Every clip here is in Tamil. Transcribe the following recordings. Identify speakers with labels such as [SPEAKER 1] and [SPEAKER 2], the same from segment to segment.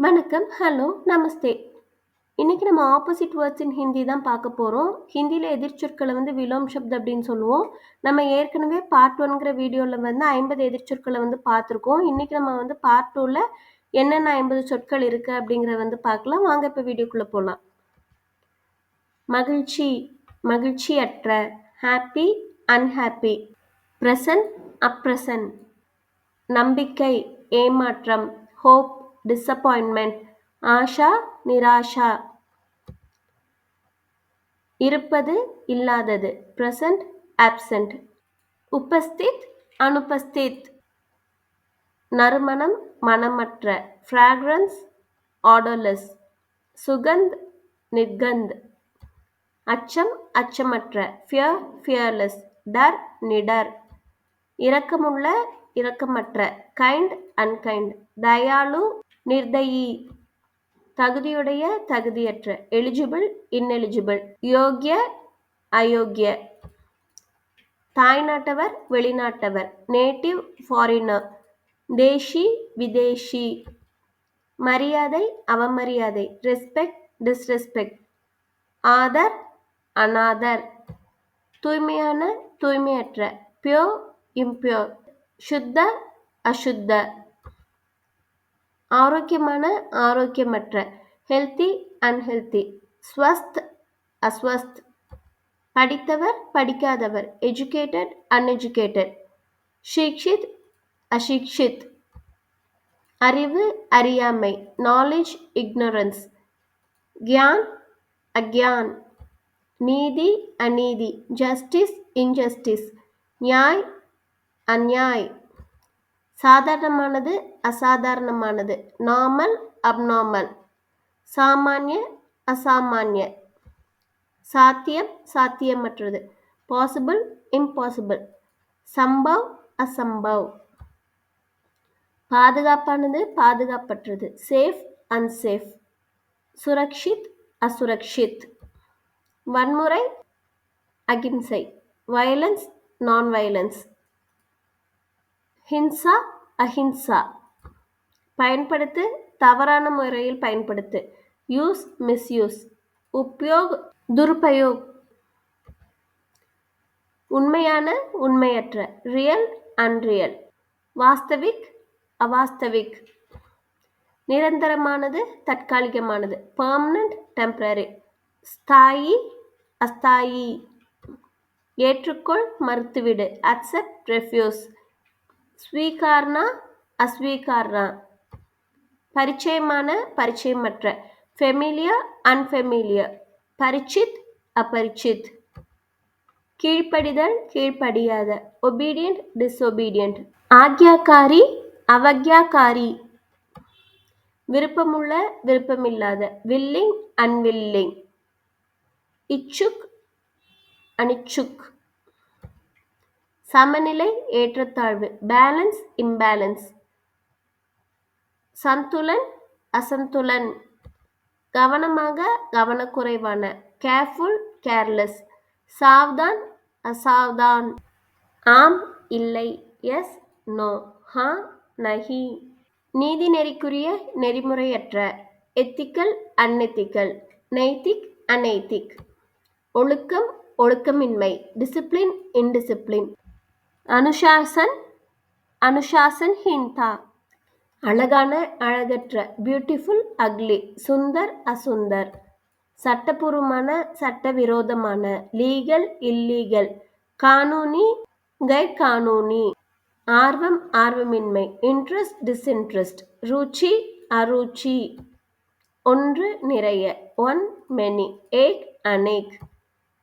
[SPEAKER 1] வணக்கம், ஹலோ, நமஸ்தே. இன்னைக்கு நம்ம ஆப்போசிட் வேர்ட்ஸ் இன் ஹிந்தி தான் பார்க்க போகிறோம். ஹிந்தியில் எதிர்ச்சொற்களை விலோம் சப்த் அப்படின்னு சொல்லுவோம். நம்ம ஏற்கனவே பார்ட் 1ங்கிற வீடியோவில் 50 எதிர்ச்சொற்களை பார்த்துருக்கோம். இன்னைக்கு நம்ம பார்ட் 2ல என்னென்ன 50 சொற்கள் இருக்குது அப்படிங்கிறத பார்க்கலாம். வாங்க இப்போ வீடியோக்குள்ளே போகலாம். மகிழ்ச்சி, மகிழ்ச்சியற்ற, ஹாப்பி, அன்ஹாப்பி, ப்ரெசன்ட், அப்ரெசன்ட், நம்பிக்கை, ஏமாற்றம், ஹோப், டிசப்பாயின்மெண்ட், ஆஷா, நிராஷா, இருப்பது, இல்லாதது, பிரசன்ட், ஆப்சென்ட், உபஸ்தித், அனுபஸ்தித், நறுமணம், மணமற்ற, ஃப்ராக்ரன்ஸ், ஆர்டர்லெஸ், சுகந்த், நிர்கந்த், அச்சம், அச்சமற்ற, ஃபியர், ஃபியர்லெஸ், டர், நிடர், இரக்கமுள்ள, இரக்கமற்ற, கைண்ட், அன்கைண்ட், தயாளு, நிர்தயி, தகுதியுடைய, தகுதியற்ற, எலிஜிபிள், இன்எலிஜிபிள், யோக்ய, அயோக்ய, தாய்நாட்டவர், வெளிநாட்டவர், நேட்டிவ், ஃபாரினர், தேஷி, விதேஷி, மரியாதை, அவமரியாதை, ரெஸ்பெக்ட், டிஸ்ரெஸ்பெக்ட், ஆதர், அனாதர், தூய்மையான, தூய்மையற்ற, பியோர், இம்பியோர், சுத்த, அசுத்த, ஆரோக்கியமான, ஆரோக்கியமற்ற, ஹெல்த்தி, அன்ஹெல்த்தி, ஸ்வஸ்த், அஸ்வஸ்த், படித்தவர், படிக்காதவர், எஜுகேட்டட், அன்எஜுகேட்டட், ஷிக்ஷித், அஷிக்ஷித், அறிவு, அறியாமை, நாலேஜ், இக்னோரன்ஸ், கியான், அக்யான், நீதி, அநீதி, ஜஸ்டிஸ், இன்ஜஸ்டிஸ், நியாய், அந்யாய், சாதாரணமானது, அசாதாரணமானது, நார்மல், அப்நார்மல், சாமானிய, அசாமானிய, சாத்தியம், சாத்தியமற்றது, பாசிபிள், இம்பாசிபிள், சம்பவ், அசம்பவ், பாதுகாப்பானது, பாதுகாப்பற்றது, சேஃப், அன்சேஃப், சுரக்ஷித், அசுரக்ஷித், வன்முறை, அகிம்சை, வயலன்ஸ், நான் வயலன்ஸ், ஹிம்சா, அஹிம்சா, பயன்படுத்து, தவறான முறையில் பயன்படுத்து, யூஸ், மிஸ்யூஸ், உப்யோக், துருபயோக், உண்மையான, உண்மையற்ற, ரியல், அன்ரியல், வாஸ்தவிக், அவாஸ்தவிக், நிரந்தரமானது, தற்காலிகமானது, பெர்மனன்ட், டெம்பரரி, ஸ்தாயி, அஸ்தாயி, ஏற்றுக்கொள், மறுத்துவிடு, அக்செப்ட், ரெஃப்யூஸ், ஸ்வீகார்னா, அஸ்வீகார்னா, பரிச்சயமான, பரிச்சயமற்ற, ஃபெமிலியர், அன்ஃபெமிலியர், பரிச்சித், அபரிச்சித், கீழ்ப்படிதல், கீழ்ப்படியாத, ஒபீடியன்ட், டிஸ்ஒபீடியன்ட், ஆக்யாகாரி, அவக்யாகாரி, விருப்பமுள்ள, விருப்பமில்லாத, வில்லிங், அன்வில்லிங், இச்சுக், அனிச்சுக், சமநிலை, ஏற்றத்தாழ்வு, பேலன்ஸ், இம்பேலன்ஸ், சந்துலன், அசந்துலன், கவனமாக, கவனக்குறைவான, கேர்ஃபுல், கேர்லெஸ், சாவ்தான், அசாவ்தான், ஆம், இல்லை, எஸ், நோ, ஹா, நஹி, நீதி நெறிக்குரிய, நெறிமுறையற்ற, எத்திக்கல், அன்எத்திக்கல், நெய்திக், அநெய்திக், ஒழுக்கம், ஒழுக்கமின்மை, டிசிப்ளின், இன்டிசிப்ளின், அனுசாசன், அனுசாசன்ஹீன்தா, அழகான, அழகற்ற, பியூட்டிஃபுல், அக்லி, சுந்தர், அசுந்தர், சட்டபூர்வமான, சட்டவிரோதமான, லீகல், இல்லீகல், கானூனி, கைர் கானூனி, ஆர்வம், ஆர்வமின்மை, இன்ட்ரெஸ்ட், டிஸ்இன்ட்ரெஸ்ட், ருச்சி, அருச்சி, ஒன்று, நிறைய, ஒன், மெனி, ஏக், அனேக்,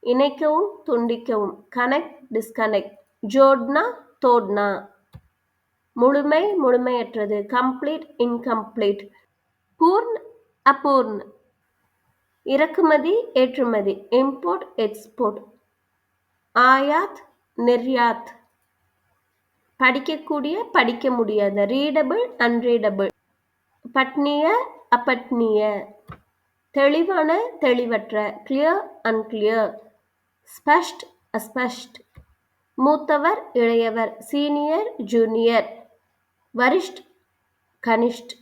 [SPEAKER 1] இணைக்கவும், துண்டிக்கவும், கனெக்ட், டிஸ்கனெக்ட், ஜோட்னா, தோட்னா, முழுமை, முழுமையற்றது, கம்ப்ளீட், இன்கம்ப்ளீட், பூர்ண், அபூர்ண், இறக்குமதி, ஏற்றுமதி, இம்போர்ட், எக்ஸ்போர்ட், ஆயாத், நிர்யாத், படிக்கக்கூடிய, படிக்க முடியாத, ரீடபிள், அன்ரீடபிள், பட்னிய, அபட்னிய, தெளிவான, தெளிவற்ற, கிளியர், அன்கிளியர், ஸ்பஷ்ட், அஸ்பஷ்ட், மூத்தவர், இளையவர், சீனியர், ஜூனியர், வரிஷ்ட், கனிஷ்ட்,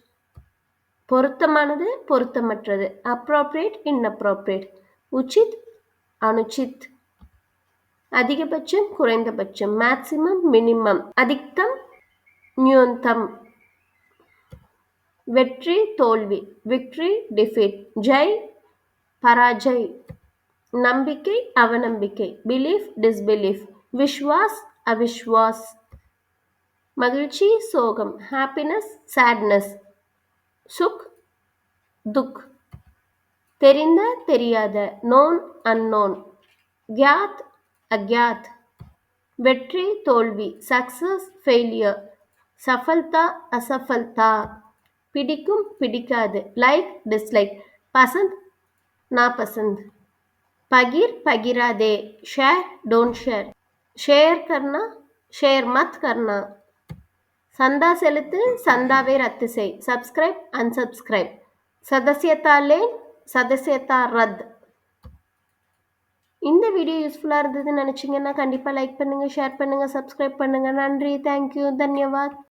[SPEAKER 1] பொருத்தமானது பொருத்தமற்றது. Appropriate inappropriate. உச்சித் அனுச்சித். அதிகபட்சம் குறைந்தபட்சம். Maximum minimum. அதிக்தம் நியூன்தம். வெற்றி தோல்வி. Victory defeat. ஜெய் பராஜய். நம்பிக்கை அவநம்பிக்கை. Belief disbelief. விஸ்வாஸ் அவிஸ்வாஸ். மகிழ்ச்சி சோகம். Happiness sadness. சுக் துக். தெரிந்த தெரியாத. Known unknown. கியாத் அக்யாத். வெற்றி தோல்வி. Success failure. சஃபல்தா அசஃபல்தா. பிடிக்கும் பிடிக்காது. Like dislike. பசந்த் நாபசந்த். பகிர் பகிராதே. Share don't share. ஷேர் கர்னா ஷேர் மத் கர்னா. சந்தா செலுத்து சந்தாவை ரத்து செய். Subscribe unsubscribe. சதஸ்யதா லேன் சதஸ்யதா ரத். இந்த வீடியோ யூஸ்ஃபுல்லாக இருந்ததுன்னு நினச்சிங்கன்னா கண்டிப்பாக லைக் பண்ணுங்கள், ஷேர் பண்ணுங்கள், சப்ஸ்கிரைப் பண்ணுங்கள். நன்றி, தேங்க்யூ, தன்யவாத்.